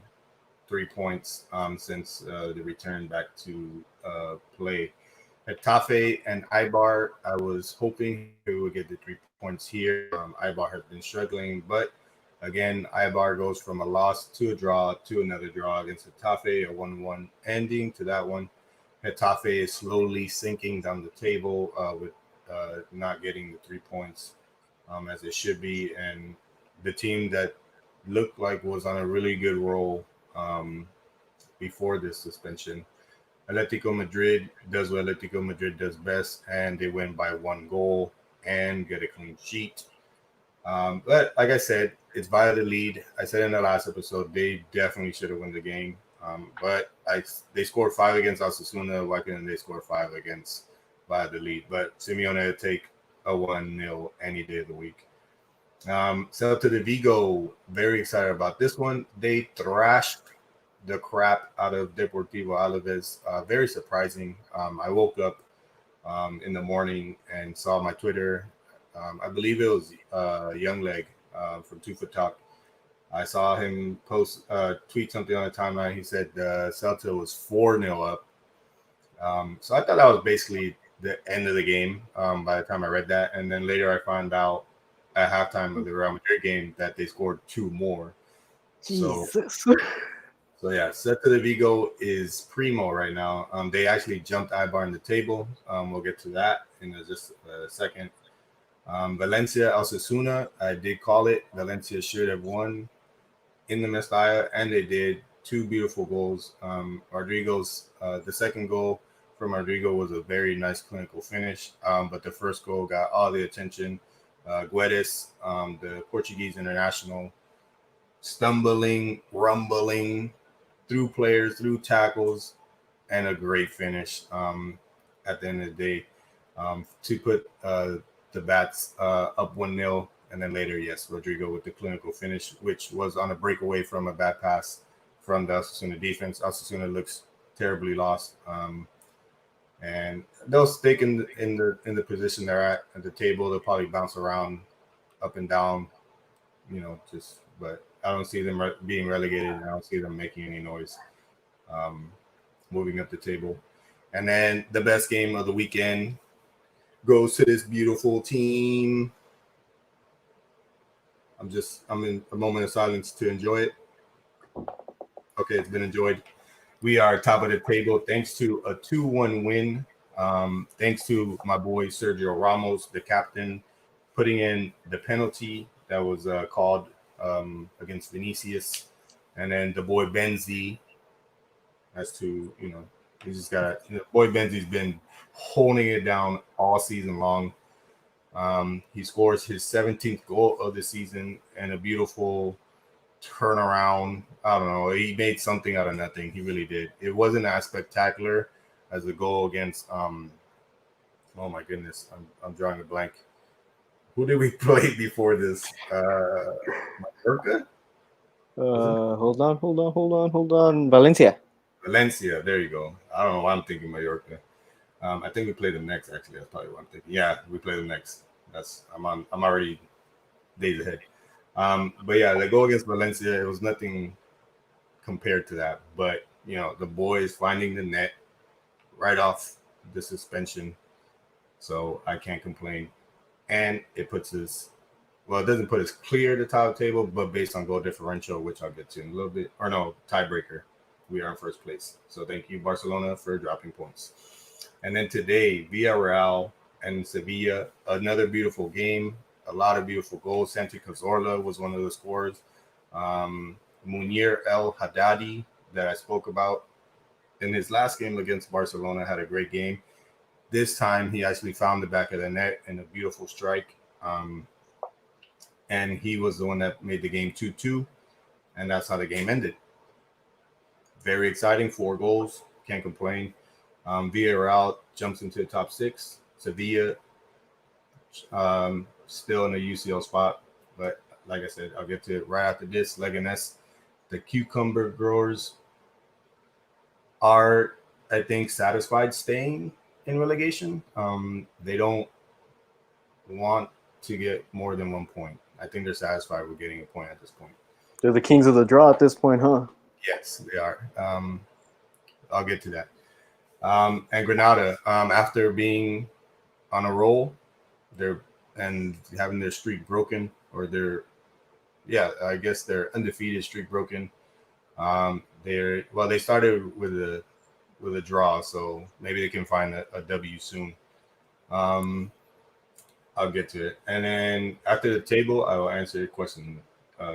3 points since the return back to play. Getafe and Eibar, I was hoping we would get the 3 points here. Eibar has been struggling, but again, Eibar goes from a loss to a draw to another draw against Getafe, a 1-1 ending to that one. Getafe is slowly sinking down the table with not getting the 3 points as it should be, and the team that looked like was on a really good roll before this suspension. Atletico Madrid does what Atletico Madrid does best, and they win by 1 goal and get a clean sheet. But like I said, it's via the lead. I said in the last episode they definitely should have won the game. But they scored 5 against Osasuna. Why couldn't they score 5 against via the lead? But Simeone would take a 1-0 any day of the week. Celta de Vigo, very excited about this one. They thrashed the crap out of Deportivo Alaves. Very surprising. I woke up in the morning and saw my Twitter. I believe it was Young Leg from FieldTalk. I saw him tweet something on the timeline. He said Celta was 4-0 up. So I thought that was basically the end of the game by the time I read that. And then later I found out at halftime of the Real Madrid game that they scored 2 more. Jesus. So yeah, Celta de Vigo is primo right now. They actually jumped Ibar in the table. We'll get to that in just a second. Valencia Osasuna, I did call it. Valencia should have won in the Mestalla, and they did. 2 beautiful goals. Rodrigo's the second goal from Rodrigo was a very nice clinical finish, but the first goal got all the attention. Guedes, the Portuguese international, stumbling, rumbling through players, through tackles, and a great finish at the end of the day to put the Bats up 1-0. And then later, yes, Rodrigo with the clinical finish, which was on a breakaway from a bad pass from the Osasuna defense. Osasuna looks terribly lost. And they'll stick in the position they're at the table. They'll probably bounce around up and down, but I don't see them being relegated. I don't see them making any noise moving up the table. And then the best game of the weekend goes to this beautiful team. I'm in a moment of silence to enjoy it. Okay, it's been enjoyed. We are top of the table thanks to a 2-1 win. Thanks to my boy Sergio Ramos, the captain, putting in the penalty that was called against Vinicius. And then the boy Benzi, he just got boy Benzi's been holding it down all season long. He scores his 17th goal of the season and a beautiful turnaround. I don't know. He made something out of nothing. He really did. It wasn't as spectacular as the goal against. Oh my goodness, I'm drawing a blank. Who did we play before this? Mallorca? Hold on. Valencia. Valencia. There you go. I don't know why I'm thinking Mallorca. I think we play the next. Actually, that's probably what I'm thinking. Yeah, we play the next. I'm already days ahead. But yeah, the goal against Valencia, it was nothing compared to that. But the boys finding the net right off the suspension, so I can't complain. And it puts us. Well, it doesn't put us clear the top of the table, but based on goal differential, which I'll get to in a little bit, or no, tiebreaker, we are in first place. So thank you, Barcelona, for dropping points. And then today, Villarreal and Sevilla, another beautiful game, a lot of beautiful goals. Santi Cazorla was one of the scorers. Munir El Haddadi, that I spoke about in his last game against Barcelona, had a great game. This time, he actually found the back of the net in a beautiful strike. And he was the one that made the game 2-2, and that's how the game ended. Very exciting, 4 goals, can't complain. Villarreal jumps into the top 6. Sevilla still in the UCL spot, but like I said, I'll get to it right after this. Leganes, the cucumber growers are, I think, satisfied staying in relegation. They don't want to get more than 1 point. I think they're satisfied with getting a point at this point. They're the kings of the draw at this point, huh? Yes, they are. I'll get to that. And Granada, after being on a roll, and having their streak broken, or I guess their undefeated streak broken. They started with a draw, so maybe they can find a W soon. I'll get to it. And then after the table, I will answer your question,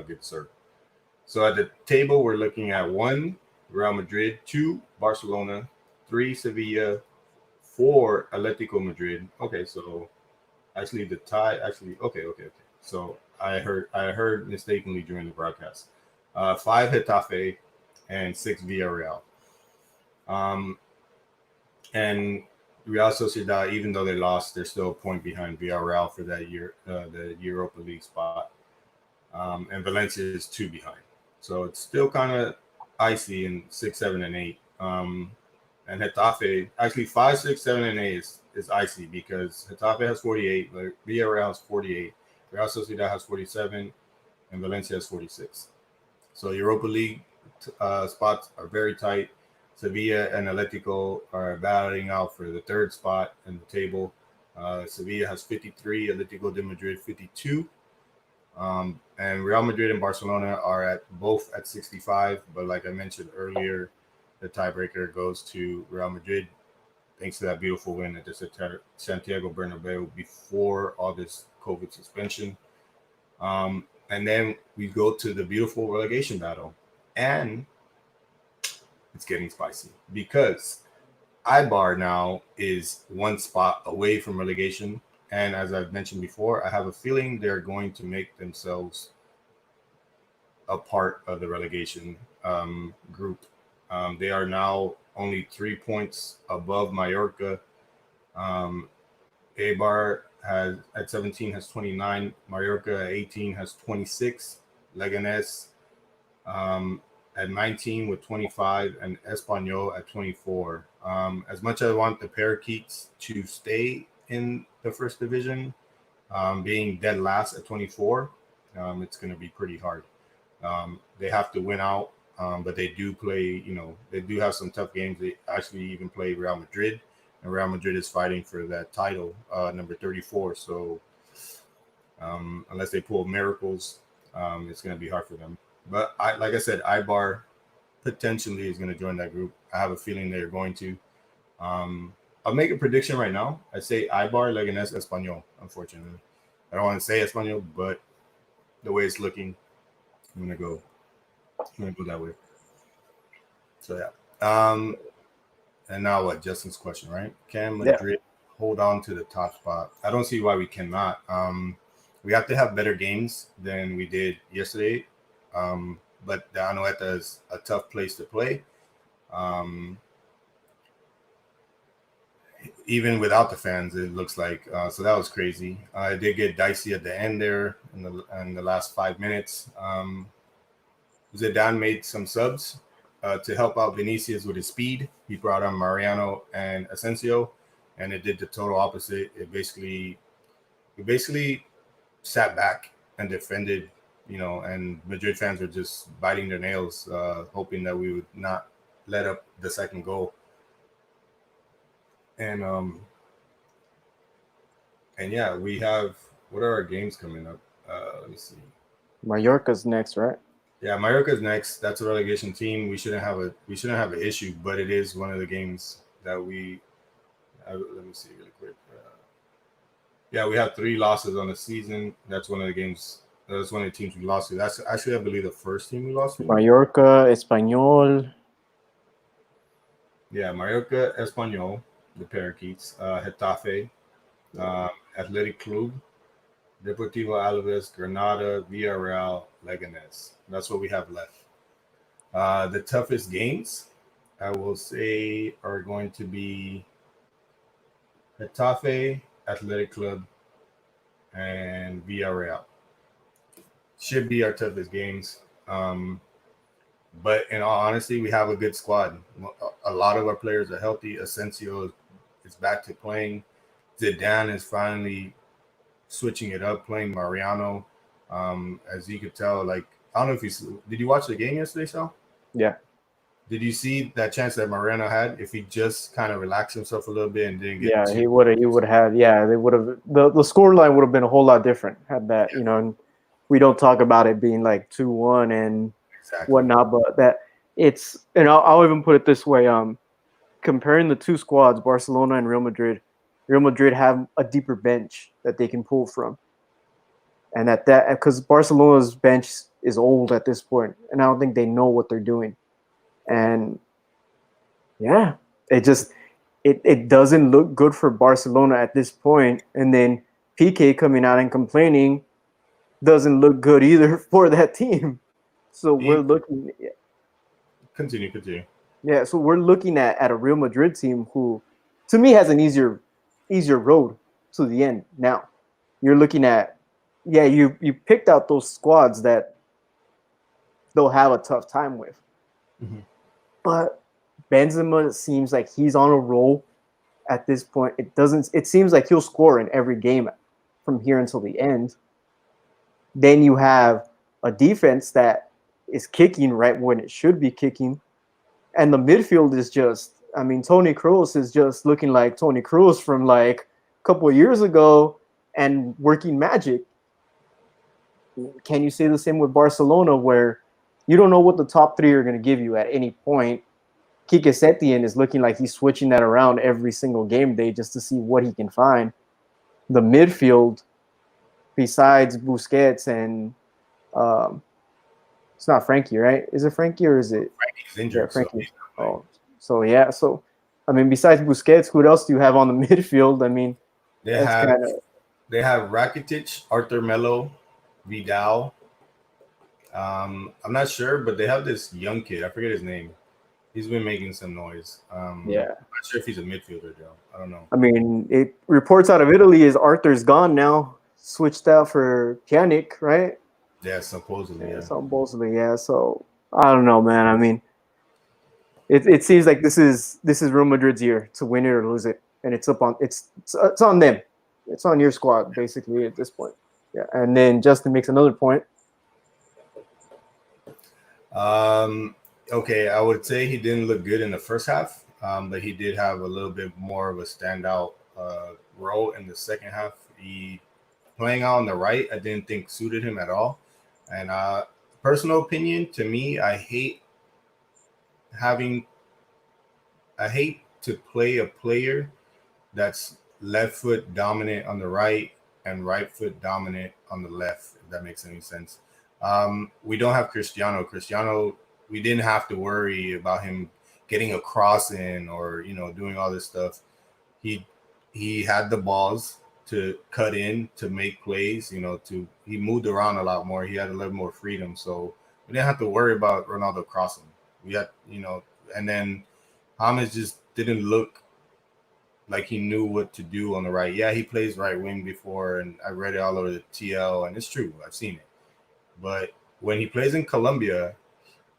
good sir. So at the table, we're looking at 1, Real Madrid, 2, Barcelona, 3, Sevilla, 4, Atletico Madrid. Okay, so actually the tie, okay. So I heard mistakenly during the broadcast. 5 Hetafe and 6 Villarreal. Um, and Real Sociedad, even though they lost, they're still a point behind Villarreal for that year, the Europa League spot. And Valencia is 2 behind. So it's still kind of icy in 6, 7, and 8. And Getafe, actually 5, 6, 7, and 8 is icy because Getafe has 48, Villarreal has 48, Real Sociedad has 47, and Valencia has 46. So Europa League spots are very tight. Sevilla and Atletico are battling out for the third spot in the table. Sevilla has 53, Atletico de Madrid 52. And Real Madrid and Barcelona are both at 65. But like I mentioned earlier, the tiebreaker goes to Real Madrid thanks to that beautiful win at the Santiago Bernabeu before all this COVID suspension. And then we go to the beautiful relegation battle. And it's getting spicy because Ibar now is 1 spot away from relegation. And as I've mentioned before, I have a feeling they're going to make themselves a part of the relegation group. They are now only 3 points above Mallorca. Eibar has at 17 has 29. Mallorca at 18 has 26. Leganés at 19 with 25, and Espanyol at 24. As much as I want the Parakeets to stay in the first division, being dead last at 24, it's going to be pretty hard. They have to win out, but they do play, they do have some tough games. They actually even play Real Madrid, and Real Madrid is fighting for that title, number 34. So unless they pull miracles, it's going to be hard for them. But like I said, Ibar potentially is going to join that group. I have a feeling they're going to. I'll make a prediction right now. I say Ibar, Leganés, Espanyol. Unfortunately, I don't want to say Espanyol, but the way it's looking, I'm gonna go that way. So yeah. And now what? Justin's question, right? Can Madrid hold on to the top spot? I don't see why we cannot. We have to have better games than we did yesterday. But the Anoeta is a tough place to play. Even without the fans, it looks like. So that was crazy. It did get dicey at the end there in the last 5 minutes. Zidane made some subs to help out Vinicius with his speed. He brought on Mariano and Asensio, and it did the total opposite. It basically sat back and defended, and Madrid fans were just biting their nails, hoping that we would not let up the second goal. And yeah, we have, what are our games coming up? Let me see. Mallorca's next, right? Yeah, Mallorca's next. That's a relegation team. We shouldn't have an issue, but it is one of the games that we. Let me see really quick. Yeah, we have 3 losses on the season. That's one of the games. That's one of the teams we lost to. That's actually, I believe, the first team we lost to. Mallorca, Espanyol. Yeah, Mallorca, Espanyol, the Parakeets, Getafe, Athletic Club, Deportivo Alaves, Granada, Villarreal, Leganés. That's what we have left. The toughest games, I will say, are going to be Getafe, Athletic Club, and Villarreal. Should be our toughest games. But in all honesty, we have a good squad. A lot of our players are healthy. Asensio is back to playing. Zidane is finally switching it up, playing Mariano. As you could tell, I don't know if did you watch the game yesterday, Sal? Yeah. Did you see that chance that Mariano had? If he just kind of relaxed himself a little bit and didn't get he would have. Yeah, they would have. The score line would have been a whole lot different had that. And we don't talk about it being like 2-1 and whatnot, but that it's. And I'll even put it this way. Comparing the 2 squads, Barcelona and Real Madrid have a deeper bench that they can pull from, and that because Barcelona's bench is old at this point, and I don't think they know what they're doing. And yeah, it doesn't look good for Barcelona at this point. And then PK coming out and complaining doesn't look good either for that team. So we're He looking, continue. yeah. So we're looking at a Real Madrid team who, to me, has an easier road to the end. Now, you're looking at, yeah, you picked out those squads that they'll have a tough time with, Mm-hmm. but Benzema seems like he's on a roll at this point. It doesn't. It seems like he'll score in every game from here until the end. Then you have a defense that is kicking right when it should be kicking, and the midfield is just. I mean, Tony Kroos is just looking like Tony Kroos from like a couple of years ago and working magic. Can you say the same with Barcelona, where you don't know what the top three are going to give you at any point? Kike Setien is looking like he's switching that around every single game day just to see what he can find. The midfield, besides Busquets and it's not Frankie, right? Is it Frankie or is it? Frankie's Yeah, injured, so Frankie. Oh, so yeah. So I mean, besides Busquets, who else do you have on the midfield? I mean, they that's have kind of they have Rakitic, Arthur Melo, Vidal. I'm not sure, but they have this young kid. I forget his name. He's been making some noise. yeah. I'm not sure if he's a midfielder though. I don't know. I mean, it reports out of Italy is Arthur's gone now, switched out for Pjanic, right? Yeah, supposedly, Yeah, yeah. supposedly, yeah. So I don't know, man. I mean, it seems like this is Real Madrid's year to win it or lose it, and it's on them. It's on your squad basically at this point. Yeah, and then Justin makes another point. Okay, I would say he didn't look good in the first half, but he did have a little bit more of a standout role in the second half. He playing out on the right, I didn't think suited him at all. And personal opinion, to me, having I hate to play a player that's left foot dominant on the right and right foot dominant on the left, if that makes any sense. We don't have Cristiano. Cristiano, we didn't have to worry about him getting a cross in or doing all this stuff. He he had the balls to cut in to make plays. He moved around a lot more. He had a little more freedom, so we didn't have to worry about Ronaldo crossing. We had and then James just didn't look like he knew what to do on the right. Yeah, he plays right wing before, and I read it all over the TL, and it's true. I've seen it. But when he plays in Colombia,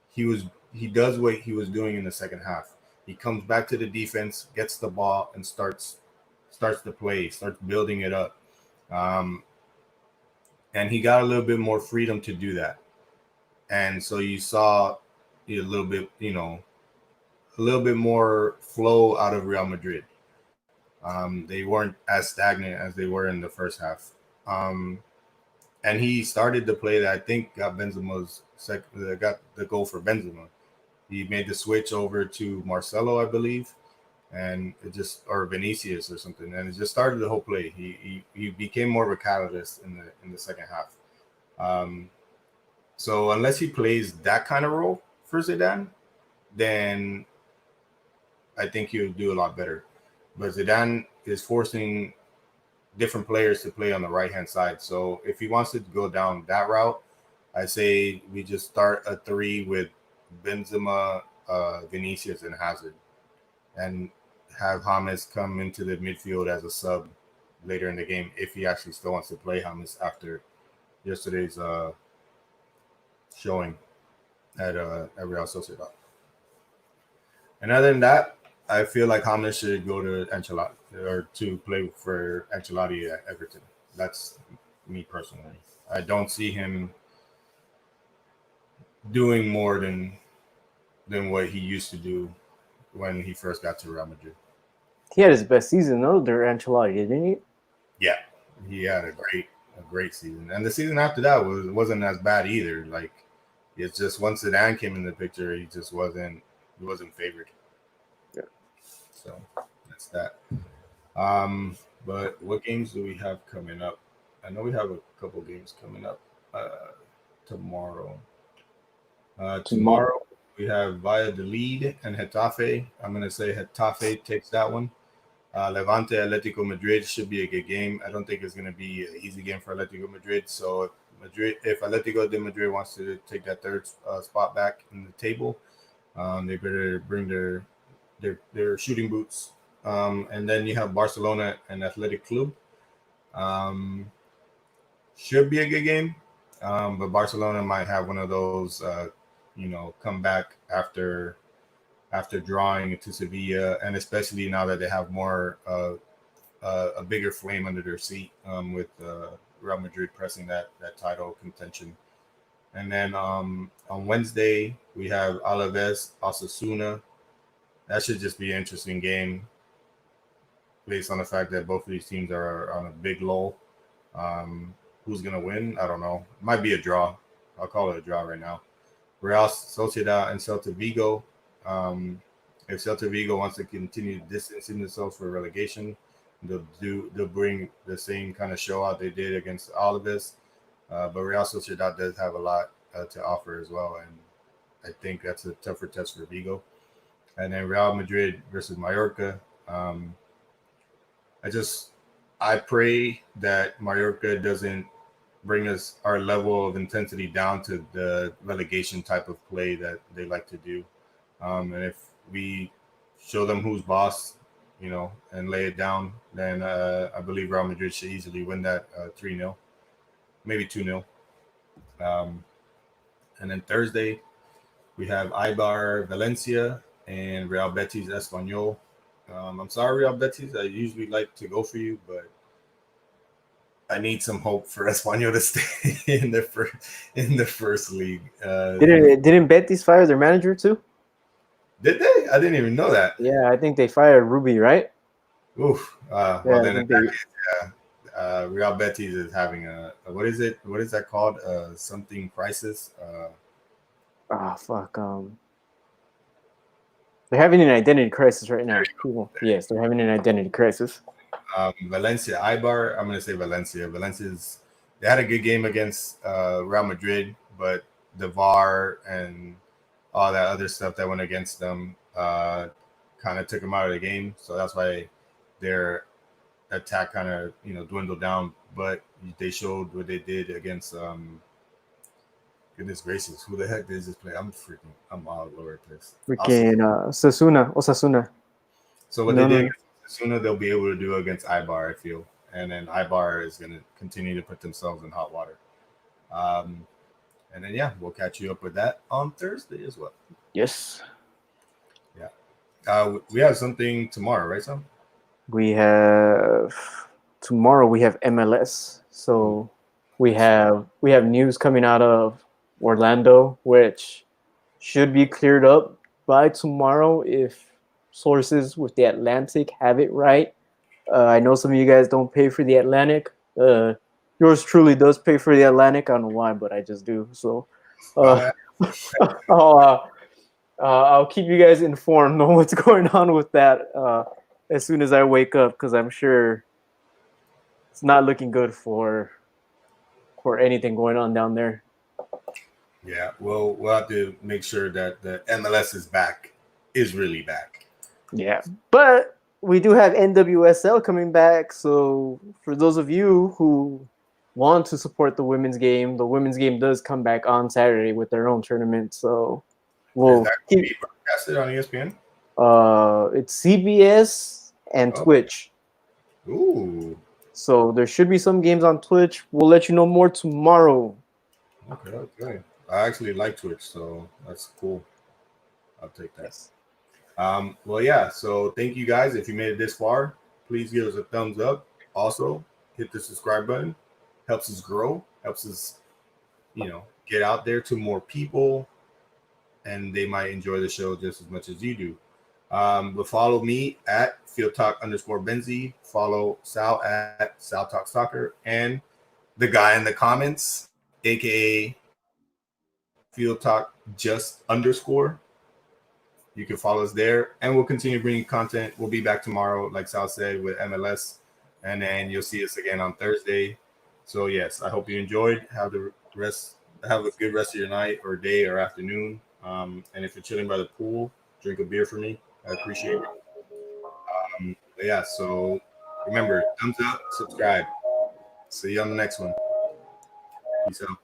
he was he does what he was doing in the second half. He comes back to the defense, gets the ball, and starts the play, starts building it up. Um, and he got a little bit more freedom to do that. And so you saw a little bit, a little bit more flow out of Real Madrid. They weren't as stagnant as they were in the first half. Um, and he started the play that I think got the goal for Benzema. He made the switch over to Marcelo, I believe, and it just or Vinicius or something, and it just started the whole play. He became more of a catalyst in the second half. Um, so unless he plays that kind of role for Zidane, then I think he'll do a lot better. But Zidane is forcing different players to play on the right hand side. So if he wants to go down that route, I say we just start a three with Benzema, Vinicius, and Hazard, and have James come into the midfield as a sub later in the game if he actually still wants to play James after yesterday's showing at Real Sociedad. And other than that, I feel like James should go to Ancelotti or to play for Ancelotti at Everton. That's me personally. I don't see him doing more than what he used to do when he first got to Real Madrid. He had his best season under Ancelotti, didn't he? Yeah, he had a great season, and the season after that wasn't as bad either. Like it's just once Zidane came in the picture, he wasn't favored. Yeah. So that's that. But what games do we have coming up? I know we have a couple games coming up tomorrow. Tomorrow we have Valladolid and Getafe. I'm going to say Getafe takes that one. Levante Atletico Madrid should be a good game. I don't think it's going to be an easy game for Atletico Madrid. So Madrid, if Atletico de Madrid wants to take that third spot back in the table, they better bring their shooting boots. And then you have Barcelona and Athletic Club. Um, should be a good game, but Barcelona might have one of those, come back after drawing to Sevilla, and especially now that they have more a bigger flame under their seat with Real Madrid pressing that title contention. And then on Wednesday we have Alaves Osasuna. That should just be an interesting game based on the fact that both of these teams are on a big lull. Who's gonna win? I don't know. It might be a draw. I'll call it a draw right now. Real Sociedad and Celta Vigo. Um, if Celta Vigo wants to continue distancing themselves for relegation, they'll bring the same kind of show out they did against Alaves. But Real Sociedad does have a lot to offer as well, and I think that's a tougher test for Vigo. And then Real Madrid versus Mallorca. I pray that Mallorca doesn't bring us our level of intensity down to the relegation type of play that they like to do. And if we show them who's boss, and lay it down, then I believe Real Madrid should easily win that 3-0, maybe 2-0. And then Thursday, we have Eibar Valencia and Real Betis Espanyol. I'm sorry, Real Betis. I usually like to go for you, but I need some hope for Espanyol to stay in the first league. Didn't Betis fire their manager too? Did they? I didn't even know that. Yeah, I think they fired Ruby, right? Oof. Well, then in that case, yeah. Real Betis is having a what is it? What is that called? Something crisis. Fuck. They're having an identity crisis right now. Yes, they're having an identity crisis. Valencia, Eibar. I'm gonna say Valencia. They had a good game against Real Madrid, but the VAR and all that other stuff that went against them kind of took them out of the game. So that's why their attack kind of dwindled down. But they showed what they did against goodness gracious, who the heck did this play? I'm all over the place. Freaking Osasuna. So what they did against Osasuna, they'll be able to do against Eibar, I feel. And then Eibar is going to continue to put themselves in hot water. And then, yeah, we'll catch you up with that on Thursday as well. Yes. Yeah. We have something tomorrow, right, Sam? Tomorrow we have MLS. So we have news coming out of Orlando, which should be cleared up by tomorrow if sources with the Atlantic have it right. I know some of you guys don't pay for the Atlantic. Yours truly does pay for the Atlantic. I don't know why, but I just do. So I'll keep you guys informed on what's going on with that as soon as I wake up, because I'm sure it's not looking good for anything going on down there. Yeah, we'll have to make sure that the MLS is really back. Yeah, but we do have NWSL coming back. So for those of you who want to support the women's game does come back on Saturday with their own tournament. So we'll keep broadcasted on ESPN. It's CBS and Twitch. Ooh. So there should be some games on Twitch. We'll let you know more tomorrow. Okay. I actually like Twitch, so that's cool. I'll take that. Yes. Well, yeah. So thank you guys. If you made it this far, please give us a thumbs up. Also, hit the subscribe button. Helps us grow. Helps us, get out there to more people, and they might enjoy the show just as much as you do. But follow me at FieldTalk_Benzi. Follow Sal at Sal Talk Soccer, and the guy in the comments, aka FieldTalk _. You can follow us there, and we'll continue bringing content. We'll be back tomorrow, like Sal said, with MLS, and then you'll see us again on Thursday. So yes, I hope you enjoyed. Have a good rest of your night or day or afternoon. And if you're chilling by the pool, drink a beer for me. I appreciate it. Yeah, so remember, thumbs up, subscribe. See you on the next one. Peace out.